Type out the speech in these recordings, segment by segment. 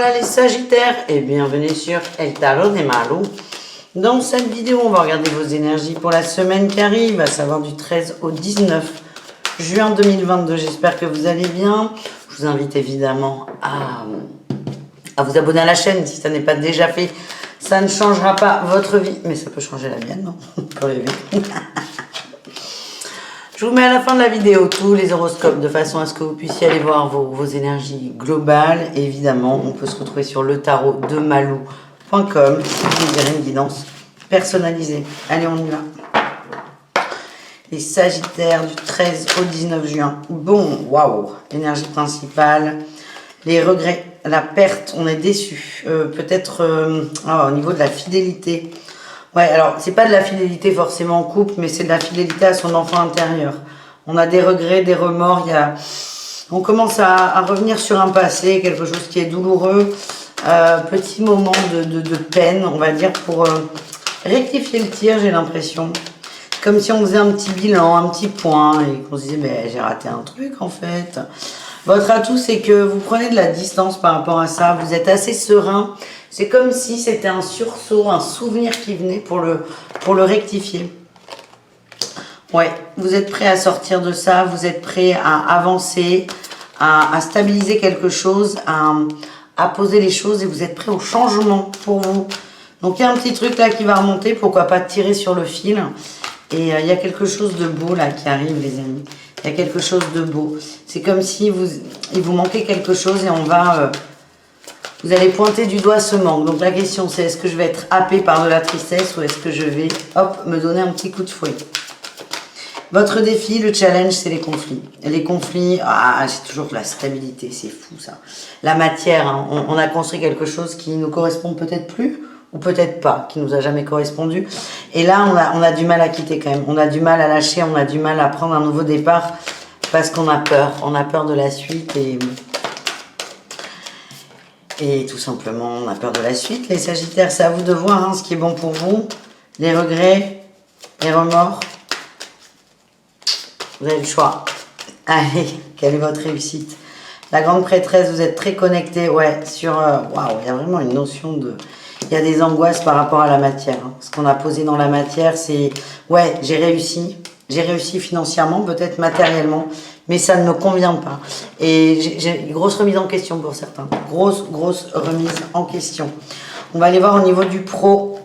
Voilà les Sagittaires et bienvenue sur El Tarot de Malu. Dans cette vidéo, on va regarder vos énergies pour la semaine qui arrive, à savoir du 13 au 19 juin 2022. J'espère que vous allez bien. Je vous invite évidemment à vous abonner à la chaîne si ça n'est pas déjà fait. Ça ne changera pas votre vie, mais ça peut changer la mienne, non? On peut rêver. Je vous mets à la fin de la vidéo tous les horoscopes de façon à ce que vous puissiez aller voir vos énergies globales. Et évidemment, on peut se retrouver sur le tarot de Malou.com si vous désirez une guidance personnalisée. Allez, on y va. Les Sagittaires du 13 au 19 juin. Bon, waouh, l'énergie principale, les regrets, la perte, on est déçu. Peut-être au niveau de la fidélité. Ouais, alors, c'est pas de la fidélité forcément en couple, mais c'est de la fidélité à son enfant intérieur. On a des regrets, des remords, on commence à revenir sur un passé, quelque chose qui est douloureux. Petit moment de peine, on va dire, pour rectifier le tir, j'ai l'impression. Comme si on faisait un petit bilan, un petit point, et qu'on se disait, mais j'ai raté un truc en fait. Votre atout, c'est que vous prenez de la distance par rapport à ça, vous êtes assez serein. C'est comme si c'était un sursaut, un souvenir qui venait pour le rectifier. Ouais, vous êtes prêt à sortir de ça, vous êtes prêt à avancer, à stabiliser quelque chose, à poser les choses et vous êtes prêt au changement pour vous. Donc il y a un petit truc là qui va remonter, pourquoi pas tirer sur le fil. Et il y a quelque chose de beau là qui arrive les amis. Il y a quelque chose de beau. C'est comme si il vous manquait quelque chose et on va... vous allez pointer du doigt ce manque. Donc la question c'est, est-ce que je vais être happé par de la tristesse ou est-ce que je vais, hop, me donner un petit coup de fouet. Votre défi, le challenge, c'est les conflits. Et les conflits, c'est toujours de la stabilité, c'est fou ça. La matière, hein, on a construit quelque chose qui nous correspond peut-être plus ou peut-être pas, qui nous a jamais correspondu. Et là, on a du mal à quitter quand même. On a du mal à lâcher, on a du mal à prendre un nouveau départ parce qu'on a peur. On a peur de la suite et tout simplement, on a peur de la suite. Les Sagittaires, c'est à vous de voir hein, ce qui est bon pour vous. Les regrets, les remords. Vous avez le choix. Allez, quelle est votre réussite? La grande prêtresse, vous êtes très connecté, ouais, sur... Waouh, il y a vraiment une notion de... Il y a des angoisses par rapport à la matière. Hein. Ce qu'on a posé dans la matière, c'est... Ouais, j'ai réussi. J'ai réussi financièrement, peut-être matériellement, mais ça ne me convient pas. Et j'ai une grosse remise en question pour certains. Grosse remise en question. On va aller voir au niveau du pro.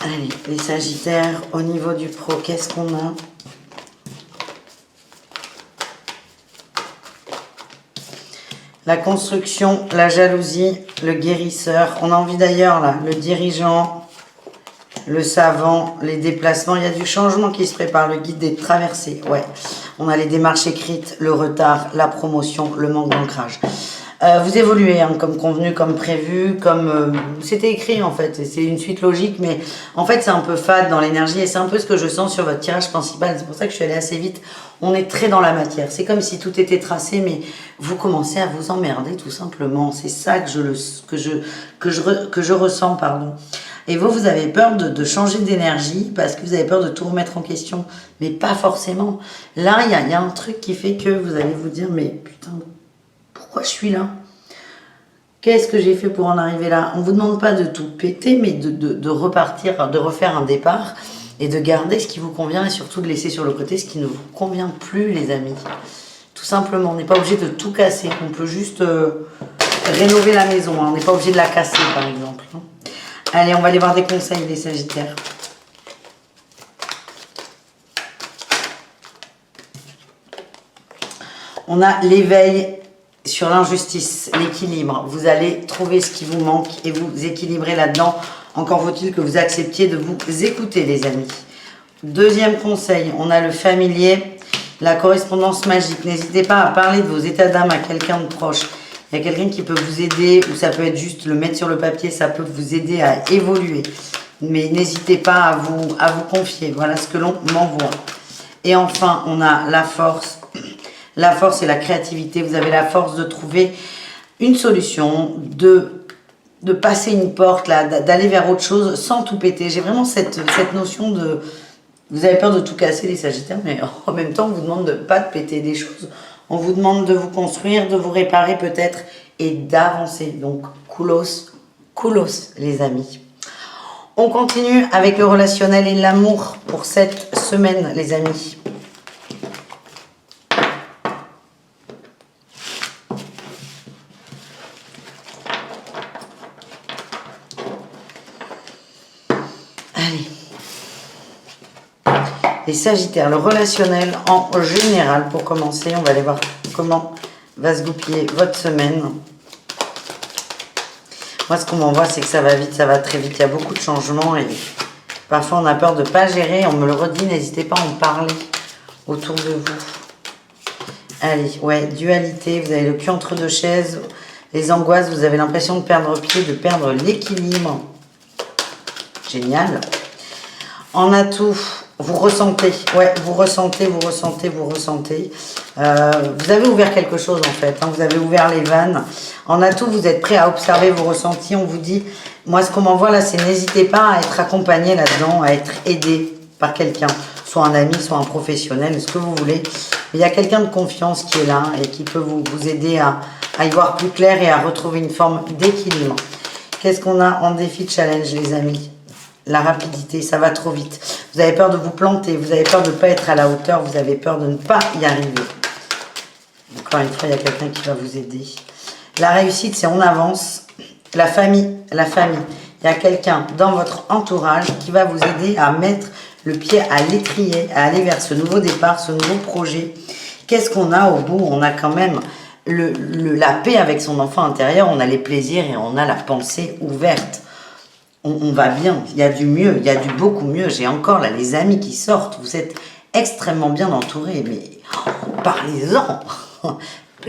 Allez, les Sagittaires, au niveau du pro, qu'est-ce qu'on a? La construction, la jalousie, le guérisseur. On a envie d'ailleurs, là, le dirigeant, le savant, les déplacements. Il y a du changement qui se prépare, le guide des traversées. Ouais, on a les démarches écrites, le retard, la promotion, le manque d'ancrage. Vous évoluez hein, comme convenu, comme prévu, comme c'était écrit en fait. C'est une suite logique, mais en fait c'est un peu fade dans l'énergie et c'est un peu ce que je sens sur votre tirage principal. C'est pour ça que je suis allée assez vite. On est très dans la matière. C'est comme si tout était tracé, mais vous commencez à vous emmerder tout simplement. C'est ça que je ressens, pardon. Et vous avez peur de changer d'énergie parce que vous avez peur de tout remettre en question, mais pas forcément. Là, il y a un truc qui fait que vous allez vous dire, mais putain. Pourquoi je suis là? Qu'est-ce que j'ai fait pour en arriver là? On ne vous demande pas de tout péter, mais de repartir, de refaire un départ et de garder ce qui vous convient et surtout de laisser sur le côté ce qui ne vous convient plus, les amis. Tout simplement, on n'est pas obligé de tout casser. On peut juste rénover la maison. Hein. On n'est pas obligé de la casser, par exemple. Hein. Allez, on va aller voir des conseils, les Sagittaires. On a l'éveil sur l'injustice, l'équilibre. Vous allez trouver ce qui vous manque et vous équilibrer là-dedans. Encore faut-il que vous acceptiez de vous écouter, les amis. Deuxième conseil, on a le familier, la correspondance magique. N'hésitez pas à parler de vos états d'âme à quelqu'un de proche. Il y a quelqu'un qui peut vous aider, ou ça peut être juste le mettre sur le papier, ça peut vous aider à évoluer. Mais n'hésitez pas à vous confier. Voilà ce que l'on m'envoie. Et enfin, on a la force. La force et la créativité. Vous avez la force de trouver une solution, de passer une porte, là, d'aller vers autre chose sans tout péter. J'ai vraiment cette notion de... Vous avez peur de tout casser, les Sagittaires, mais en même temps, on vous demande de pas de péter des choses. On vous demande de vous construire, de vous réparer peut-être et d'avancer. Donc, koulos, les amis. On continue avec le relationnel et l'amour pour cette semaine, les amis. Allez. Les Sagittaires, le relationnel en général, pour commencer, on va aller voir comment va se goupiller votre semaine. Moi, ce qu'on m'envoie, c'est que ça va vite, ça va très vite. Il y a beaucoup de changements et parfois, on a peur de ne pas gérer. On me le redit, n'hésitez pas à en parler autour de vous. Allez, ouais, dualité, vous avez le cul entre deux chaises. Les angoisses, vous avez l'impression de perdre pied, de perdre l'équilibre. Génial. En atout, vous ressentez, ouais, vous ressentez. Vous avez ouvert quelque chose en fait, hein, vous avez ouvert les vannes. En atout, vous êtes prêt à observer vos ressentis. On vous dit, moi ce qu'on m'envoie là, c'est n'hésitez pas à être accompagné là-dedans, à être aidé par quelqu'un, soit un ami, soit un professionnel, ce que vous voulez. Il y a quelqu'un de confiance qui est là et qui peut vous aider à y voir plus clair et à retrouver une forme d'équilibre. Qu'est-ce qu'on a en défi de challenge, les amis? La rapidité, ça va trop vite. Vous avez peur de vous planter, vous avez peur de ne pas être à la hauteur, vous avez peur de ne pas y arriver. Encore une fois, il y a quelqu'un qui va vous aider. La réussite, c'est on avance. La famille. Il y a quelqu'un dans votre entourage qui va vous aider à mettre le pied à l'étrier, à aller vers ce nouveau départ, ce nouveau projet. Qu'est-ce qu'on a au bout? On a quand même la paix avec son enfant intérieur, on a les plaisirs et on a la pensée ouverte. On va bien, il y a du mieux, il y a du beaucoup mieux. J'ai encore là les amis qui sortent, vous êtes extrêmement bien entourés, mais parlez-en.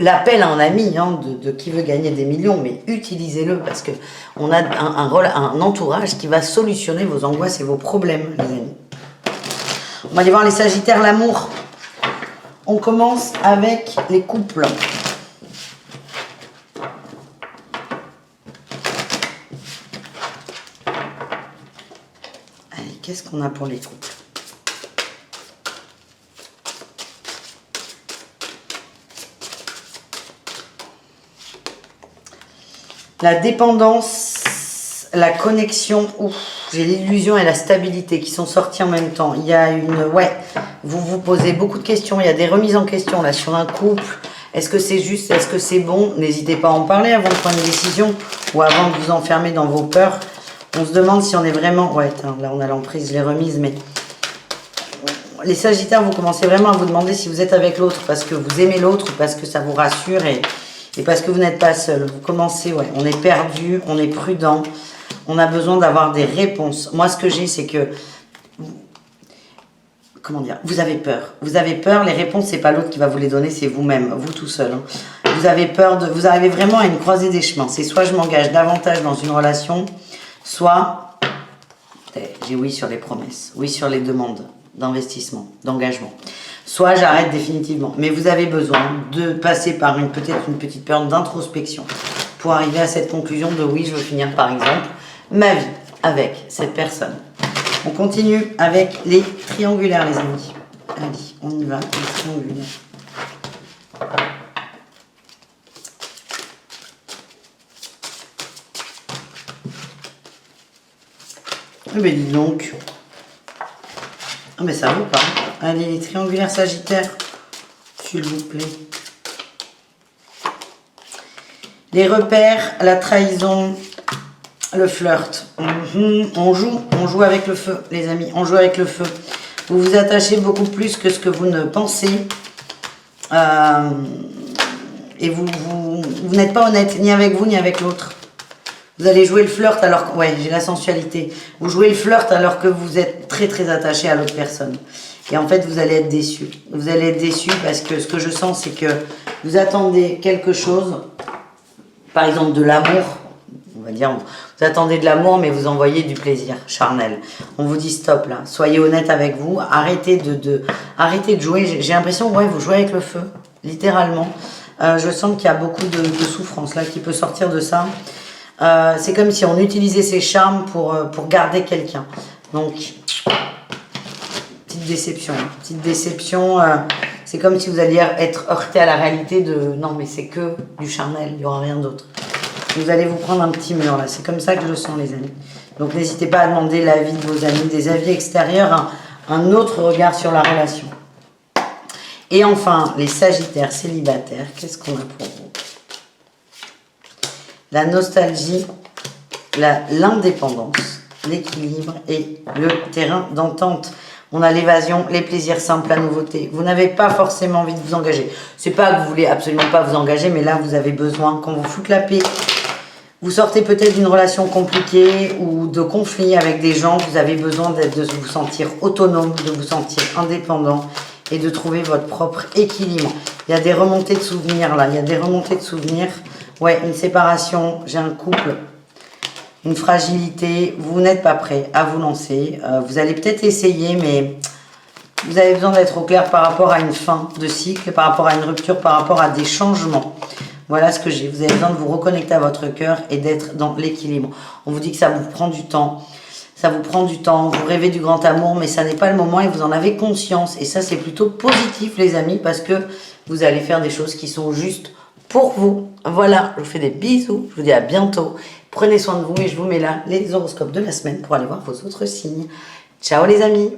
L'appel à un ami de qui veut gagner des millions, mais utilisez-le parce que on a un entourage qui va solutionner vos angoisses et vos problèmes, les amis. On va aller voir les Sagittaires, l'amour. On commence avec les couples. Allez, qu'est-ce qu'on a pour les couples? La dépendance, la connexion, j'ai l'illusion et la stabilité qui sont sortis en même temps. Il y a vous vous posez beaucoup de questions, il y a des remises en question là sur un couple. Est-ce que c'est juste, est-ce que c'est bon? N'hésitez pas à en parler avant de prendre une décision ou avant de vous enfermer dans vos peurs. On se demande si on est vraiment... Ouais, là on a l'emprise, les remises, mais... Les Sagittaires, vous commencez vraiment à vous demander si vous êtes avec l'autre parce que vous aimez l'autre ou parce que ça vous rassure et parce que vous n'êtes pas seul. Vous commencez, on est perdu, on est prudent, on a besoin d'avoir des réponses. Moi, ce que j'ai, c'est que... Comment dire? Vous avez peur. Vous avez peur, les réponses, c'est pas l'autre qui va vous les donner, c'est vous-même, vous tout seul. Hein. Vous avez peur vous arrivez vraiment à une croisée des chemins. C'est soit je m'engage davantage dans une relation, soit... J'ai oui sur les promesses, oui sur les demandes d'investissement, d'engagement. Soit j'arrête définitivement. Mais vous avez besoin de passer par peut-être une petite période d'introspection pour arriver à cette conclusion de oui, je veux finir par exemple ma vie avec cette personne. On continue avec les triangulaires, les amis. Allez, on y va, les triangulaires. Eh bien, dis donc. Ah, mais ça vaut pas. Allez, les triangulaires Sagittaires, s'il vous plaît. Les repères, la trahison, le flirt. On joue avec le feu, les amis. On joue avec le feu. Vous vous attachez beaucoup plus que ce que vous ne pensez. Et vous n'êtes pas honnête, ni avec vous, ni avec l'autre. Vous allez jouer le flirt alors que... Ouais, j'ai la sensualité. Vous jouez le flirt alors que vous êtes très très attaché à l'autre personne. Et en fait, vous allez être déçu. Vous allez être déçu parce que ce que je sens, c'est que vous attendez quelque chose, par exemple de l'amour. On va dire, vous attendez de l'amour, mais vous envoyez du plaisir charnel. On vous dit stop là. Soyez honnête avec vous. Arrêtez de jouer. J'ai l'impression, vous jouez avec le feu, littéralement. Je sens qu'il y a beaucoup de souffrance là qui peut sortir de ça. C'est comme si on utilisait ses charmes pour garder quelqu'un. Donc, petite déception. Petite déception. C'est comme si vous alliez être heurté à la réalité de non, mais c'est que du charnel, il n'y aura rien d'autre. Vous allez vous prendre un petit mur là. C'est comme ça que je le sens, les amis. Donc, n'hésitez pas à demander l'avis de vos amis, des avis extérieurs, un autre regard sur la relation. Et enfin, les Sagittaires célibataires, qu'est-ce qu'on a pour vous? La nostalgie, l'indépendance, l'équilibre et le terrain d'entente. On a l'évasion, les plaisirs simples, la nouveauté. Vous n'avez pas forcément envie de vous engager. C'est pas que vous voulez absolument pas vous engager, mais là, vous avez besoin qu'on vous foute la paix. Vous sortez peut-être d'une relation compliquée ou de conflit avec des gens. Vous avez besoin de vous sentir autonome, de vous sentir indépendant et de trouver votre propre équilibre. Il y a des remontées de souvenirs là. Il y a des remontées de souvenirs. Ouais, une séparation, j'ai un couple, une fragilité. Vous n'êtes pas prêt à vous lancer. Vous allez peut-être essayer, mais vous avez besoin d'être au clair par rapport à une fin de cycle, par rapport à une rupture, par rapport à des changements. Voilà ce que j'ai. Vous avez besoin de vous reconnecter à votre cœur et d'être dans l'équilibre. On vous dit que ça vous prend du temps. Ça vous prend du temps. Vous rêvez du grand amour, mais ça n'est pas le moment et vous en avez conscience. Et ça, c'est plutôt positif, les amis, parce que vous allez faire des choses qui sont justes pour vous. Voilà, je vous fais des bisous. Je vous dis à bientôt. Prenez soin de vous et je vous mets là les horoscopes de la semaine pour aller voir vos autres signes. Ciao, les amis!